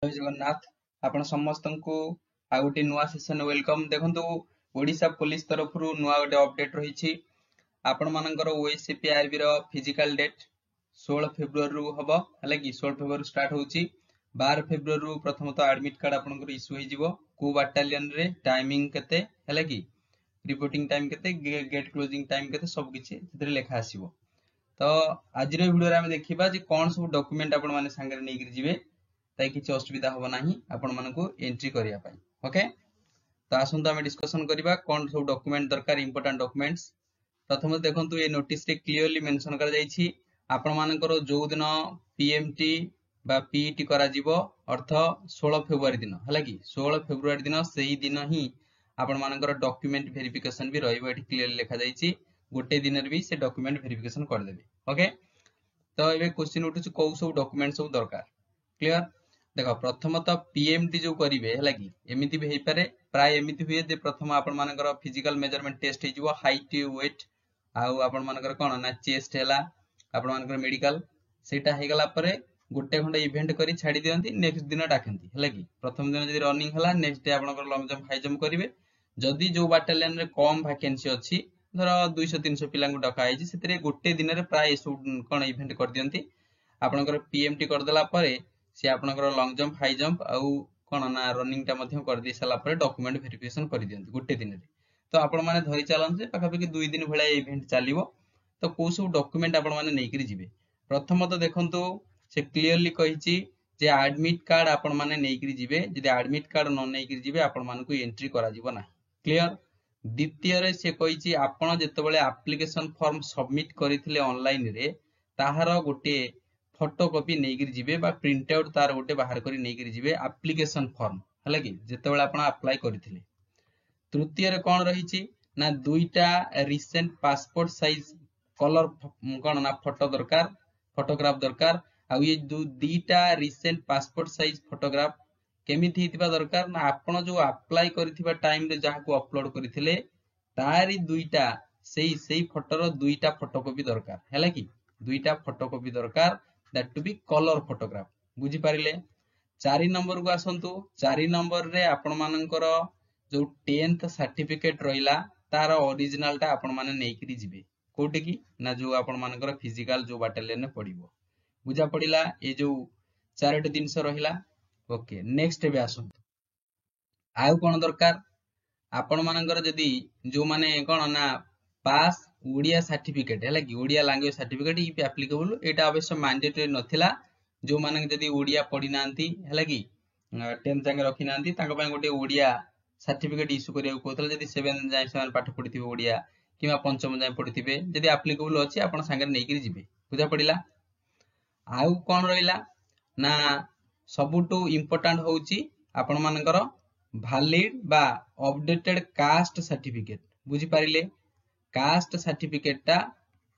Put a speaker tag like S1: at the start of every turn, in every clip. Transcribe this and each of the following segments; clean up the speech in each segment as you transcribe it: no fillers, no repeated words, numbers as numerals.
S1: जय जगन्नाथ आपण समस्त को आ गोटे नुआ सेशन वेलकम देखंतु ओडिशा पुलिस तरफ रु नुआ गोटे अपडेट रही आपण मानकर ओएससीपीआरबी रो फिजिकल डेट 16 फेब्रुआरी रु हबो हला कि 16 फेब्रुआरी स्टार्ट होची 12 फेब्रुआरी रु प्रथम तो एडमिट कार्ड आपनकर इशू होई जिवो को बटालियन रे टाइमिंग केते हला कि रिपोर्टिंग टाइम केते गेट क्लोजिंग टाइम केते सब किछि तिरे लेखा आसीबो। तो आज वीडियो रे हम देखिबा जे कोन सब डॉक्यूमेंट आपण माने संगे नै कि जिवे ताई किछि असुविधा होबो नाही आपण मानकु एंट्री करिया पाई। ओके तो आसंतु आमे डिस्कशन करिबा कोन सब डॉक्यूमेंट दरकार इंपोर्टेंट डॉक्यूमेंट्स। प्रथम देखंतु ए नोटिस रे क्लियरली मेंशन कर जाईछि आपण मानकर जो दिन पीएमटी बा पीईटी करा जिवो अर्थ 16 फेब्रुआरी दिन हला कि 16 फेब्रुआरी दिन सेही दिन ही आपण मानकर डॉक्यूमेंट वेरिफिकेशन भी रहइबो एठी क्लियरली लिखा जाईछि गोटे दिन रे भी से डॉक्यूमेंट वेरिफिकेशन कर देबे। ओके तो एबे क्वेश्चन उठुछ को सब डॉक्यूमेंट सब दरकार क्लियर देखो प्रथम तो पीएमटी जो करिवे हला कि एमिति भी हेइ पारे प्राय एमिति हुए जे प्रथम आपण मानकर फिजिकल मेजरमेंट टेस्ट हेइ जिवो हाइट वेट आउ आपण मानकर कोन ना चेस्ट हैला आपण मानकर मेडिकल सेटा हे गला परे गोटे खंड इवेंट करी छाडी दियंती नेक्स्ट दिन डाकंती हला कि प्रथम दिन जदी रनिंग हला नेक्स्ट डे आपनकर लॉन्ग जंप हाई जंप करिवे जदी जो बाटालियन रे कम वैकेंसी अछि धर 200 300 पिलांगु डका आइछि सेतरे गोटे दिन रे प्राय कोन इवेंट कर दियंती आपनकर पीएमटी कर देला परे से आपनकर लॉन्ग जंप हाई जंप आउ कोन ना रनिंग टा मध्य कर दी सला परे डॉक्यूमेंट वेरिफिकेशन कर दियंती गोटे दिन रे। तो आपण माने धरि चलन जे पाखा पाखि 2 दिन भला इवेंट चालिबो तो को सब डॉक्यूमेंट आपण माने नै करी जिवे प्रथम तो देखंतु से क्लियरली कहिछि जे एडमिट कार्ड आपण माने नै करी जिवे जदि एडमिट कार्ड न नै करी जिवे आपण मानकु एंट्री करा जिवो ना क्लियर। द्वितीय रे से कहिछि आपण जेतेबेले एप्लीकेशन फॉर्म सबमिट करिथिले ऑनलाइन रे ताहार गोटे फोटोकॉपी नै करी जिवे बा प्रिंट आउट तार गोटे बाहर करी नै करी जिवे एप्लीकेशन फॉर्म हला कि जेतेबेले आपण अप्लाई करिथिले। तृतीय रे कोन रहिछि ना दुईटा रिसेंट पासपोर्ट साइज कलर कोन ना फोटो दरकार फोटोग्राफ दरकार आ ये दुईटा रिसेंट पासपोर्ट साइज फोटोग्राफ केमिति हितबा दरकार ना आपण जो अप्लाई करिथिबा टाइम रे जाहा को अपलोड करिथिले तारी दुईटा सेही फोटोर दुईटा फोटोकॉपी दरकार हैला कि दुईटा फोटोकॉपी दरकार that to be colour photograph बुझी पारिले। 4 नंबर को आसंतु 4 नंबर रे आपण मानकर जो 10th सर्टिफिकेट रहिला तार ओरिजिनल टा आपण माने नै करी जिवे कोटे की ना जो आपण मानकर फिजिकल जो बाटालियन ने पडिबो बुझा पडिला ए जो चारटे दिनस रहिला। ओके नेक्स्ट बे आसंतु आउ कोन दरकार आपण मानकर जदी जो माने कोन ना पास ओडिया सर्टिफिकेट हैला कि ओडिया लैंग्वेज सर्टिफिकेट ई एप्लीकेबल एटा अवश्य मैंडेटरी नथिला जो माने जदी ओडिया पढी नांती हैला कि 10th जाके रखि नांती ताको पय गोटे ओडिया सर्टिफिकेट इशू करिया कोथला जदी 7 जाय समान पाठ पढिथिबे ओडिया किमा पंचम जाय पढिथिबे जदी एप्लीकेबल अछि आपण संगे नै करी जिवे बुझा पडिला। आउ कोन रहिला ना सबुटू इंपोर्टेंट होउची आपण मानकर वैलिड बा अपडेटेड कास्ट सर्टिफिकेट बुझी पारिले कास्ट सर्टिफिकेट ता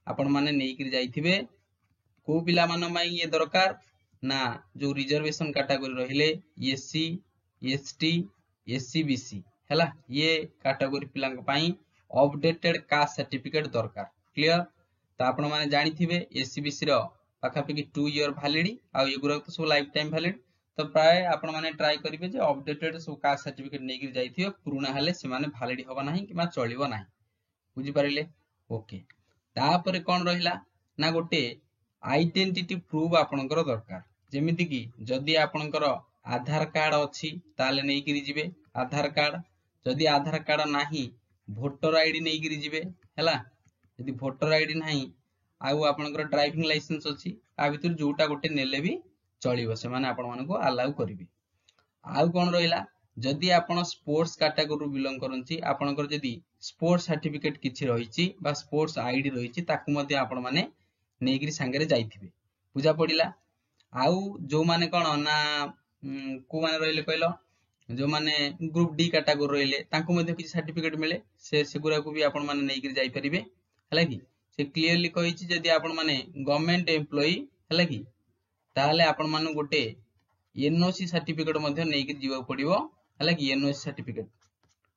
S1: आपण माने नै करी जाइथिबे को पिला मान माई ये दरकार ना जो रिजर्वेशन कैटेगरी रहिले एससी एसटी एससी बीसी हैला ये कैटेगरी पिलांग पई अपडेटेड कास्ट सर्टिफिकेट दरकार क्लियर। तो आपण माने जानिथिबे एससी बीसी रो पाखा पाखि 2 ईयर वैलिड आ एगुरा तो सब लाइफ टाइम वैलिड तो प्राय आपण माने ट्राई करिवे जे अपडेटेड सब कास्ट सर्टिफिकेट नै करी जाइथियो पुराना हले से माने वैलिड होबा नाही किमा चलिबो नाही बुझी पारिले। ओके तापर कोन रहिला ना गोटे आइडेंटिटी प्रूफ आपनकर दरकार जेमिति कि जदी आपनकर आधार कार्ड अछि ताले नै करी जिवे आधार कार्ड जदी आधार कार्ड नाही वोटर आईडी नै करी जिवे हैला जदी वोटर आईडी नाही आउ आपनकर ड्राइविंग लाइसेंस अछि आ भितर जोटा गोटे नेले भी चलिबो से माने आपण मानको अलाउ करिवे। आउ कोन रहिला जदी आपण स्पोर्ट्स कैटेगरी बिलोंग करंची आपनकर जदी स्पोर्ट्स सर्टिफिकेट किछि रहिछि बा स्पोर्ट्स आईडी रहिछि ताकु मध्ये आपण माने नेगिरी संगे जाइथिबे बुझा पडिला। आउ जो माने कोन ना को माने रहिले कहलो जो माने ग्रुप डी कैटेगरी रहिले ताकु मध्ये किछि सर्टिफिकेट मिले से सेगुरा को भी आपण माने नेगिरी जाई परिबे हला कि से क्लियरली कहिछि जदी आपण माने गवर्नमेंट एम्प्लॉई हला कि ताले आपण मानु गोटे एनओसी सर्टिफिकेट मध्ये नेगिरी जीवा पडिबो हला कि एनओसी सर्टिफिकेट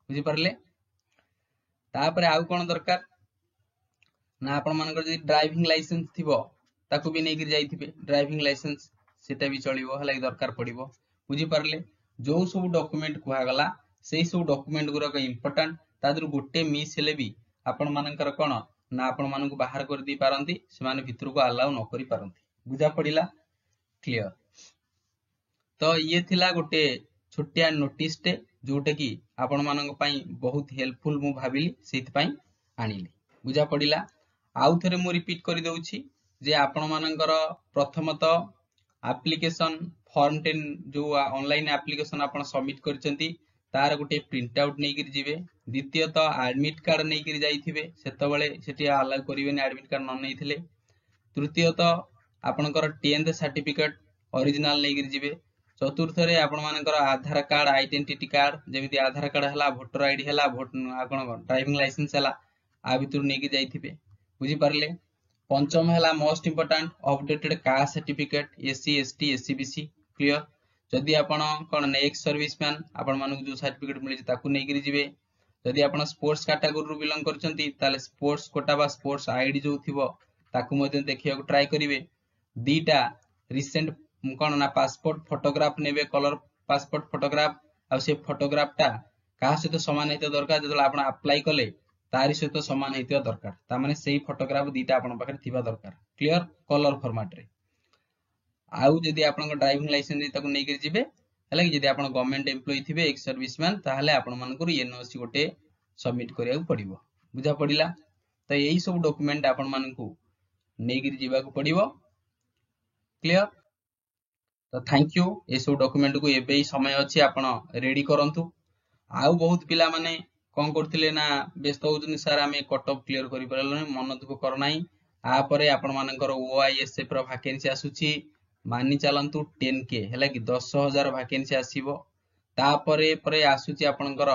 S1: बुझी परले। तापर आउ कोन दरकार ना आपण मानकर जदी ड्राइविंग लाइसेंस थिबो ताकु भी नेगिरी जाइथिबे ड्राइविंग लाइसेंस सेटा भी चलिबो हला कि दरकार पडिबो बुझी पारले जो सब डॉक्यूमेंट कुहागला सेही सब डॉक्यूमेंट गुरक इंपोर्टेंट तादर गोटे मिस हेले भी आपण मानकर कोन ना आपण मानकु बाहर कर दी पारंती से माने भितर को अलाउ न करि पारंती बुझा पड़िला क्लियर। तो ये थिला गोटे छोटिया नोटिस टे जोटे कि आपण मानक पई बहुत हेल्पफुल मु भाबिली सेति पई आनिली बुझा पड़िला। आउ थरे मु रिपीट करि दउछि जे आपण मानकर प्रथमत एप्लीकेशन फॉर्म 10 जो ऑनलाइन एप्लीकेशन आपण सबमिट करचंती तार गोटे प्रिंट आउट नहीं कर जीवे। द्वितीयत एडमिट कार्ड नहीं कर जाइथिबे सेतबेले सेठी अलाउ करिवेनी एडमिट कार्ड न नहीं थिले। तृतीयत आपनकर 10th सर्टिफिकेट ओरिजिनल नहीं कर जीवे। चतुर्थ रे आपण मानकर आधार कार्ड आइडेंटिटी कार्ड जेमिति आधार कार्ड हला वोटर आईडी हला वोट आपण ड्राइविंग लाइसेंस हला आ भितर नहीं कर जाइथिबे बुझी पारले। पंचम हला most important updated caste certificate SC ST SCBC clear. जदि आपण कोन नेक्स्ट सर्विसमैन आपण मानक जो सर्टिफिकेट मिले ताकू नै करी जिवे। जदि आपण स्पोर्ट्स कैटेगरी रु बिलोंग करचंती ताले स्पोर्ट्स कोटा बा स्पोर्ट्स आईडी जो थिबो ताकू मते देखिया को ट्राई करिवे। दीटा रिसेंट कोन ना पासपोर्ट फोटोग्राफ नेबे कलर पासपोर्ट फोटोग्राफ आ से फोटोग्राफ टा का सहित समान हेते दरकार जदि आपण अप्लाई कले तारि सहित समान हेते दरकार ता माने सेही फोटोग्राफ दीटा आपण पाखरे थिबा दरकार क्लियर कलर फॉर्मेट रे। आउ जदि आपण ड्राइविंग लाइसेंस ताकू नै करी जिवे हला कि जदि आपण गवर्नमेंट एम्प्लॉय थिबे एक्स सर्विसमैन ताहले आपण मानकर एनओसी गोटे सबमिट करिया पड़िबो बुझा पड़िला। तो यही सब डॉक्यूमेंट आपण मानकू नै करी जिबा को पड़िबो क्लियर। तो थैंक यू ए सब डॉक्यूमेंट को एबे ही समय अछि आपण रेडी करंतु। आउ बहुत पिला माने कोन करथिले ना व्यस्त होउछन सर आमे कट ऑफ क्लियर करि परलो मन दुख कर नाही आ परे आपण मानकर ओआईएसएफ रो वैकेंसी आसुची मानि चलंतु 10K हैला कि 10,000 वैकेंसी आसीबो। तापरे परे आसुची आपनकर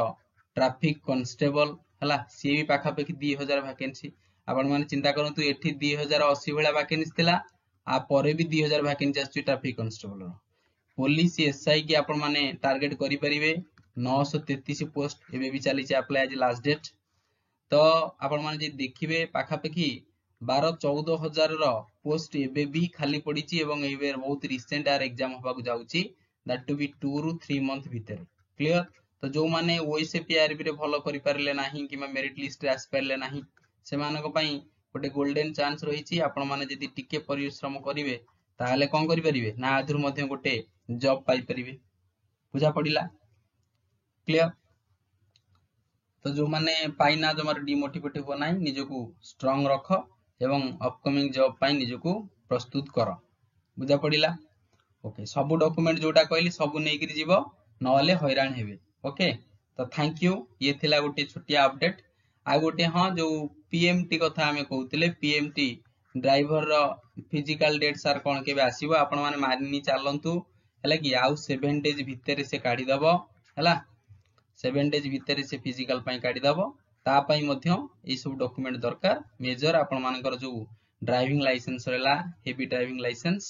S1: ट्रैफिक कांस्टेबल हैला सी भी पाखा पाखी 2000 वैकेंसी आपण माने चिंता करंतु एठी 2080 भला वैकेंसी थिला आ परे भी 2000 वैकेंसी आसुची ट्रैफिक कांस्टेबल रो। पुलिस एसआई की आपण माने टारगेट करि परिबे 933 पोस्ट एबे भी चली छै अप्लाई आज लास्ट डेट। तो आपण माने जे देखिबे पाखा पाखी 12-14 हजार रो पोस्ट एबे भी खाली पड़ीची एवं एबे बहुत रिसेंट आर एग्जाम होबा को जाउची दैट टू बी 2 ରୁ 3 मंथ भीतर क्लियर। तो जो माने ओएसपी आरबी रे भलो करि परले नाही कि मेरिट लिस्ट रे आस परले नाही से मानको पई गोटे गोल्डन चांस रहिची। आपण माने जदी टिके परिश्रम करिवे ताले कोन करि परिबे ना आधुर मध्ये गोटे जॉब पाई परिबे बुझा पड़िला क्लियर। तो जो माने पाइना जमार डिमोटिवेट हो नाही निजको स्ट्रांग रखो एवं अपकमिंग जॉब पाई निजको प्रस्तुत कर बुझा पड़िला। ओके सब डॉक्यूमेंट जोटा कहली सब नै करी जीवो नले हैरान हेबे ओके। तो थैंक यू ये थिला गोटे छोटिया अपडेट। आ गोटे हां जो पीएमटी कथा हमें कहउतले पीएमटी ड्राइवर रो फिजिकल डेट सर कोन केबे आसीबो आपण माने मानिनी चालंतु हला कि आउ 7 डेज भीतर से काढी दबो हला 7 डेज भीतर से फिजिकल पई काढी दबो। ता पई मध्य ए सब डॉक्यूमेंट दरकार मेजर आपण मानकर जो ड्राइविंग लाइसेंस रहला हेवी ड्राइविंग लाइसेंस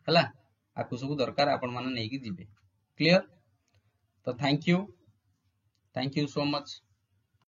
S1: हला आकु सब दरकार आपण माने नै कि जिवे क्लियर। तो थैंक यू सो मच।